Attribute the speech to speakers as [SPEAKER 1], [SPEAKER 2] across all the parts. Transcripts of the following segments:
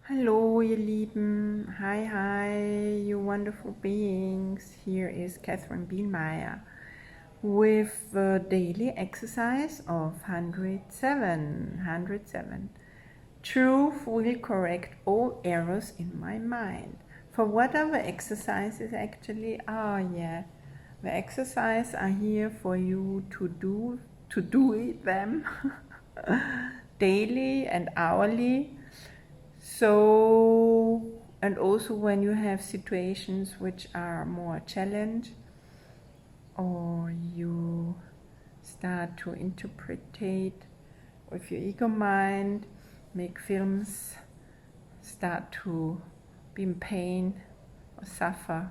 [SPEAKER 1] Hallo, ihr Lieben. Hi, hi, you wonderful beings. Here is Katherine Bihlmeier with the daily exercise of 107. 107. Truth will correct all errors in my mind. For whatever exercises actually are, yeah. The exercises are here for you to do it, them daily and hourly. So, and also when you have situations which are more challenge, or you start to interpretate with your ego mind, make films, start to be in pain or suffer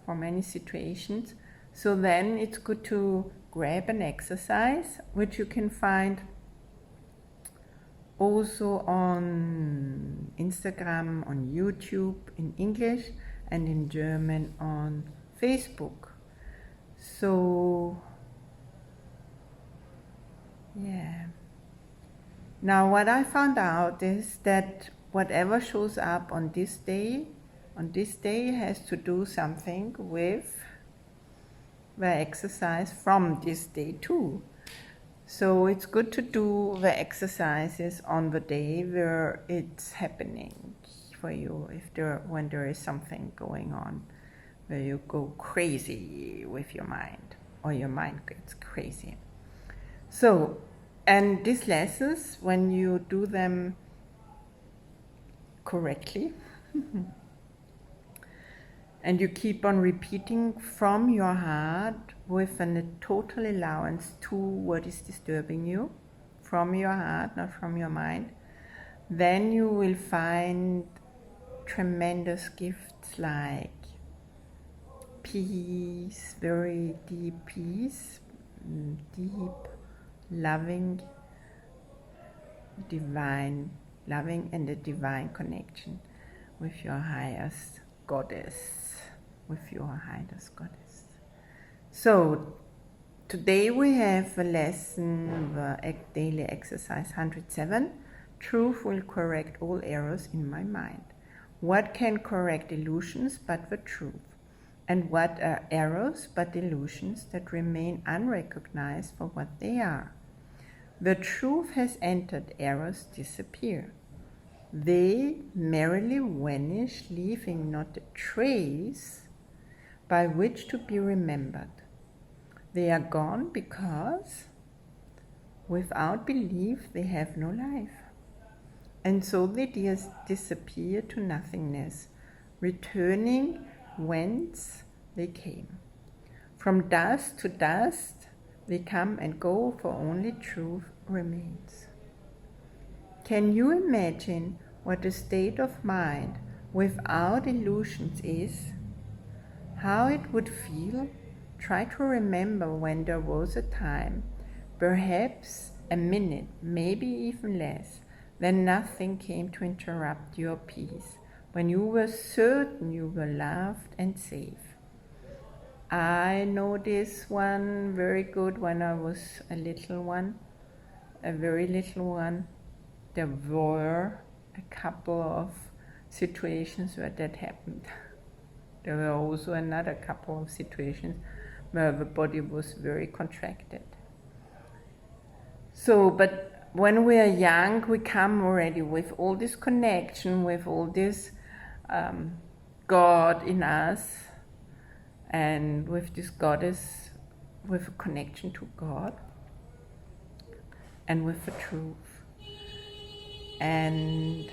[SPEAKER 1] from any situations. So then it's good to grab an exercise which you can find also on Instagram, on YouTube in English, and in German on Facebook. So yeah. Now what I found out is that whatever shows up on this day has to do something with the exercise from this day too. So it's good to do the exercises on the day where it's happening for you, when there is something going on, where you go crazy with your mind, or your mind gets crazy. So, and these lessons, when you do them correctly, and you keep on repeating from your heart with a total allowance to what is disturbing you, from your heart, not from your mind, then you will find tremendous gifts like peace, very deep peace, deep, loving, and a divine connection with your highest goddess, So today we have a lesson, the daily exercise 107. Truth will correct all errors in my mind. What can correct illusions but the truth? And what are errors but illusions that remain unrecognized for what they are? The truth has entered, errors disappear. They merrily vanish, leaving not a trace by which to be remembered. They are gone because without belief they have no life. And so they disappear to nothingness, returning whence they came. From dust to dust they come and go, for only truth remains. Can you imagine what a state of mind without illusions is? How it would feel? Try to remember when there was a time, perhaps a minute, maybe even less, when nothing came to interrupt your peace, when you were certain you were loved and safe. I know this one very good when I was a very little one. There were a couple of situations where that happened. There were also another couple of situations where the body was very contracted. So, but when we are young, we come already with all this connection, with all this God in us, and with this goddess, with a connection to God, and with the truth. And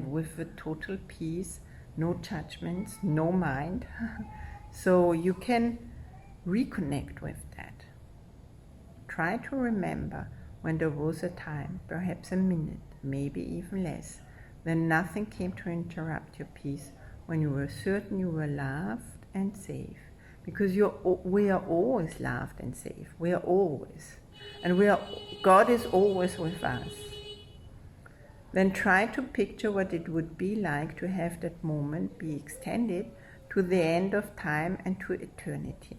[SPEAKER 1] with the total peace, no judgments, no mind. So you can reconnect with that. Try to remember when there was a time, perhaps a minute, maybe even less, when nothing came to interrupt your peace, when you were certain you were loved and safe. Because we are always loved and safe. We are always. And God is always with us. Then try to picture what it would be like to have that moment be extended to the end of time and to eternity.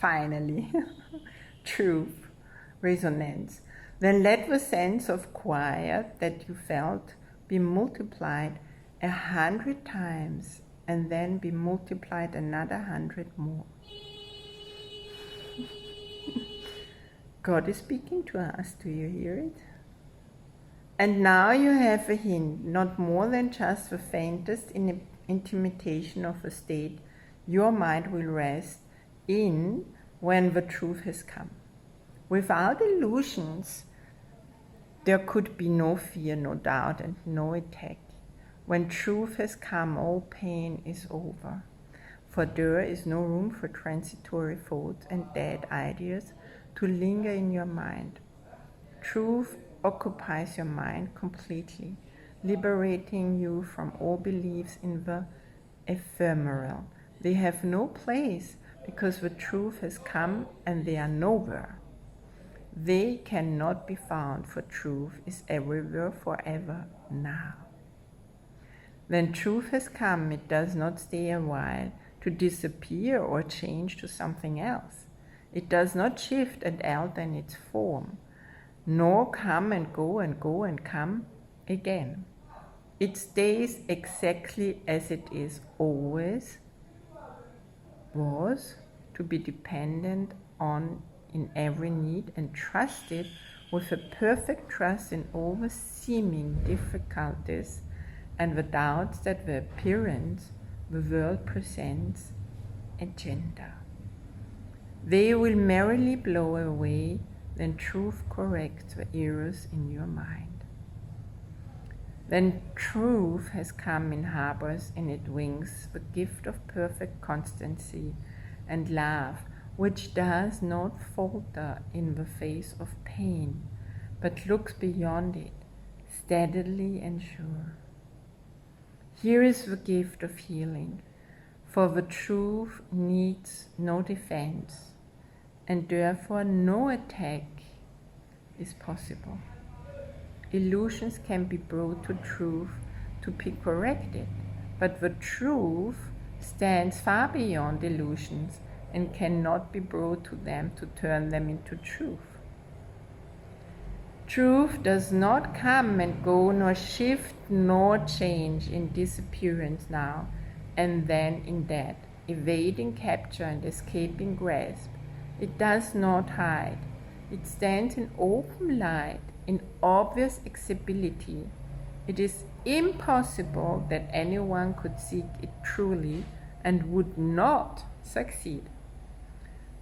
[SPEAKER 1] finally, truth, resonance. Then let the sense of quiet that you felt be multiplied 100 times and then be multiplied another 100 more. God is speaking to us. Do you hear it? And now you have a hint, not more than just the faintest intimation of a state your mind will rest in when the truth has come. Without illusions, there could be no fear, no doubt, and no attack. When truth has come, all pain is over. For there is no room for transitory thoughts and dead ideas to linger in your mind. Truth occupies your mind completely, liberating you from all beliefs in the ephemeral. They have no place because the truth has come and they are nowhere. They cannot be found, for truth is everywhere, forever, now. When truth has come, it does not stay a while to disappear or change to something else. It does not shift and alter in its form, nor come and go and come again. It stays exactly as it is, always was, to be dependent on in every need and trusted with a perfect trust in all the seeming difficulties and the doubts that the appearance the world presents engender. They will merrily blow away, then truth corrects the errors in your mind. Then truth has come in harbors in its wings, the gift of perfect constancy and love, which does not falter in the face of pain, but looks beyond it, steadily and sure. Here is the gift of healing, for the truth needs no defense, and therefore no attack is possible. Illusions can be brought to truth to be corrected, but the truth stands far beyond illusions and cannot be brought to them to turn them into truth. Truth does not come and go, nor shift, nor change in disappearance now and then in death, evading capture and escaping grasp. It does not hide. It stands in open light, in obvious accessibility. It is impossible that anyone could seek it truly and would not succeed.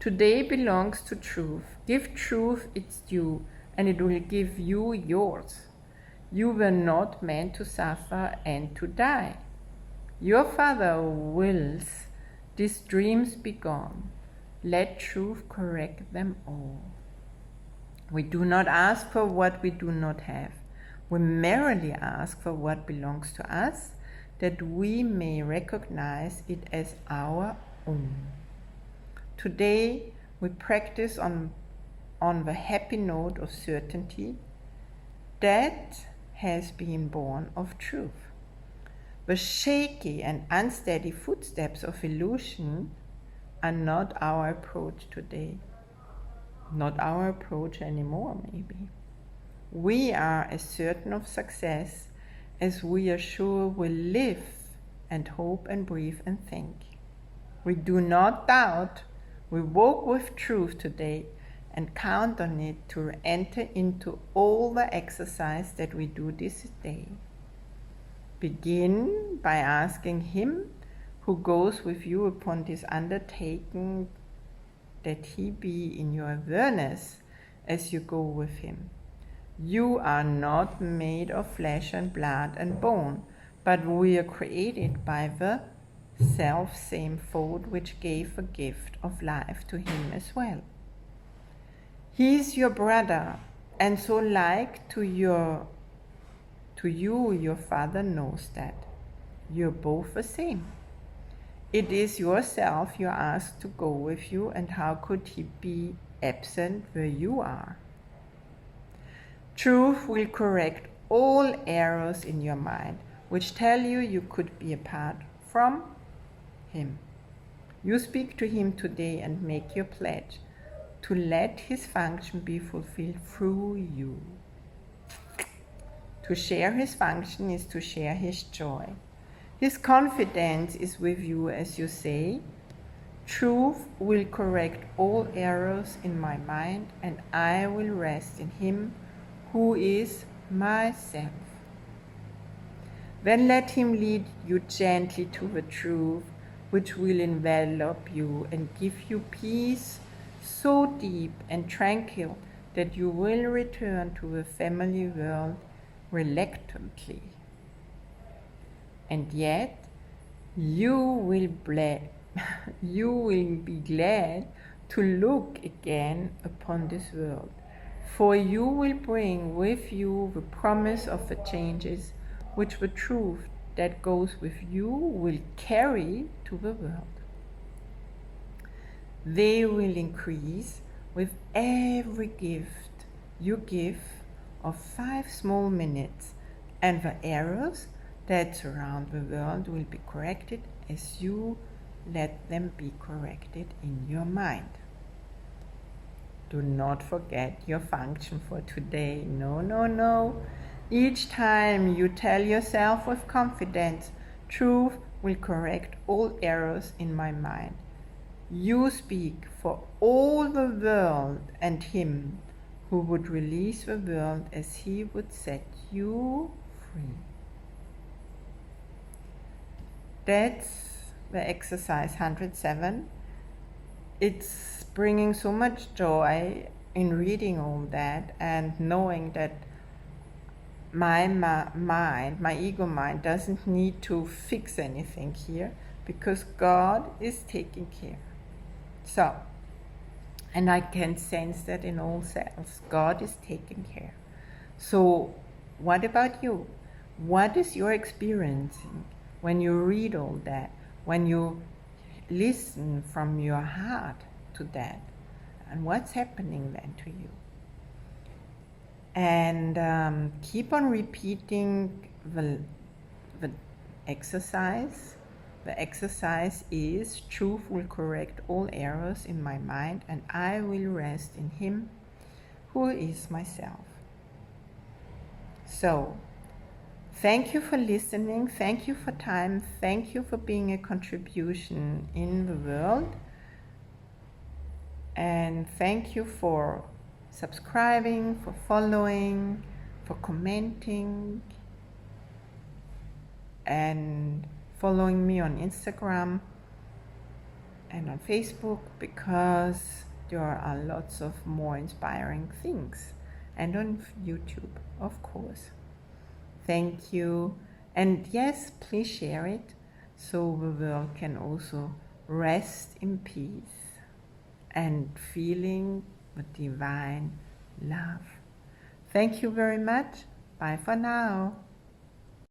[SPEAKER 1] Today belongs to truth. Give truth its due, and it will give you yours. You were not meant to suffer and to die. Your Father wills these dreams be gone. Let truth correct them all. We do not ask for what we do not have. We merely ask for what belongs to us, that we may recognize it as our own. Today we practice on the happy note of certainty that has been born of truth. The shaky and unsteady footsteps of illusion are not our approach today. Not our approach anymore, maybe. We are as certain of success as we are sure we live and hope and breathe and think. We do not doubt. We walk with truth today and count on it to enter into all the exercise that we do this day. Begin by asking Him who goes with you upon this undertaking that He be in your awareness as you go with Him. You are not made of flesh and blood and bone, but we are created by the self-same thought which gave a gift of life to Him as well. He is your brother, and so like to you, your Father knows that. You're both the same. It is yourself you ask to go with you, and how could He be absent where you are? Truth will correct all errors in your mind, which tell you you could be apart from Him. You speak to him today and make your pledge to let his function be fulfilled through you. To share his function is to share his joy. His confidence is with you as you say, truth will correct all errors in my mind, and I will rest in him who is myself. Then let him lead you gently to the truth, which will envelop you and give you peace so deep and tranquil that you will return to the family world reluctantly. And yet, you will be glad to look again upon this world, for you will bring with you the promise of the changes which the truth that goes with you will carry to the world. They will increase with every gift you give of 5 small minutes, and the errors that surround the world will be corrected as you let them be corrected in your mind. Do not forget your function for today. No. Each time you tell yourself with confidence, truth will correct all errors in my mind. You speak for all the world and him who would release the world as he would set you free. That's the exercise 107. It's bringing so much joy in reading all that and knowing that my mind, my ego mind, doesn't need to fix anything here because God is taking care. So, and I can sense that in all cells, God is taking care. So, what about you? What is your experiencing when you read all that, when you listen from your heart to that? And what's happening then to you? And keep on repeating the exercise. The exercise is, truth will correct all errors in my mind, and I will rest in him who is myself. So, thank you for listening, thank you for time, thank you for being a contribution in the world, and thank you for subscribing, for following, for commenting, and following me on Instagram and on Facebook, because there are lots of more inspiring things, and on YouTube, of course. Thank you, and yes, please share it so the world can also rest in peace and feeling the divine love. Thank you very much. Bye for now.